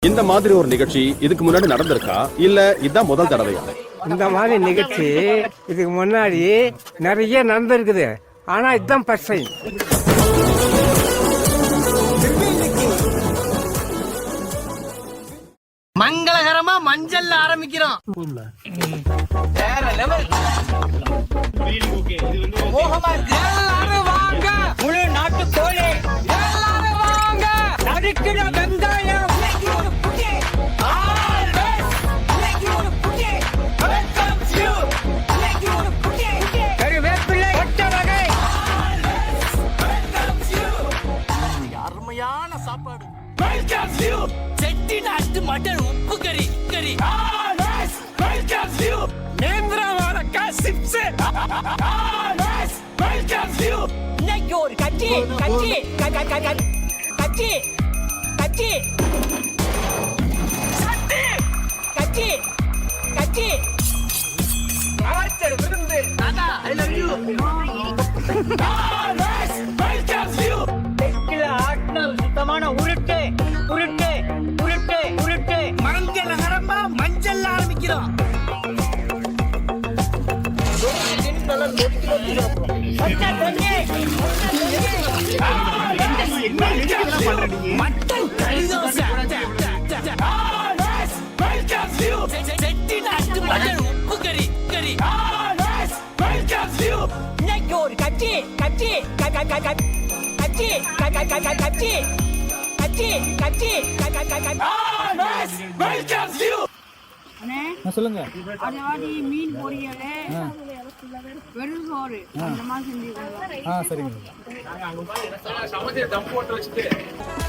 இந்த மாதிரி ஒரு நிகழ்ச்சி இதுக்கு முன்னாடி நடந்திருக்கா இல்ல இதான் முதல் தடவையா? இந்த மாதிரி நிகழ்ச்சி இதுக்கு முன்னாடி நிறைய நடந்திருக்குது, ஆனா இதுதான் ஃபர்ஸ்ட் டைம். மங்களகரமா மஞ்சள்ல ஆரம்பிக்கிறோம். வேற லெவல். மோகமா இருக்கு. எல்லாரும் வாங்க, முழு நாட்டு கோழி எல்லாரும் வாங்க, நறுக்கிற வெங்காயம் கருவேப்பிலை ஒட்ட வகை அருமையான சாப்பாடு. செட்டிநாட்டு மட்டன் உப்பு கறி கறி இன்னைக்கு ஒரு கட்சி கட்சி கட்சி கட்சி கட்சி கட்சி விருந்து. I love you. சுத்தமான உருட்டு உருட்டு உருட்டு உருட்டு மஞ்சள் நகரமா மஞ்சள் ஆரம்பிக்கிறோம். மட்டன் செட்டிநாட்டு மட்டன் உப்பு கறி கறி இன்னைக்கு ஒரு கட்சி கட்சி கட்சி கட்சி சொல்லுங்க. அதே மாதிரி மீன் பொரியல், வெறும் சோறு அந்த மாதிரி செஞ்சு சரிங்க.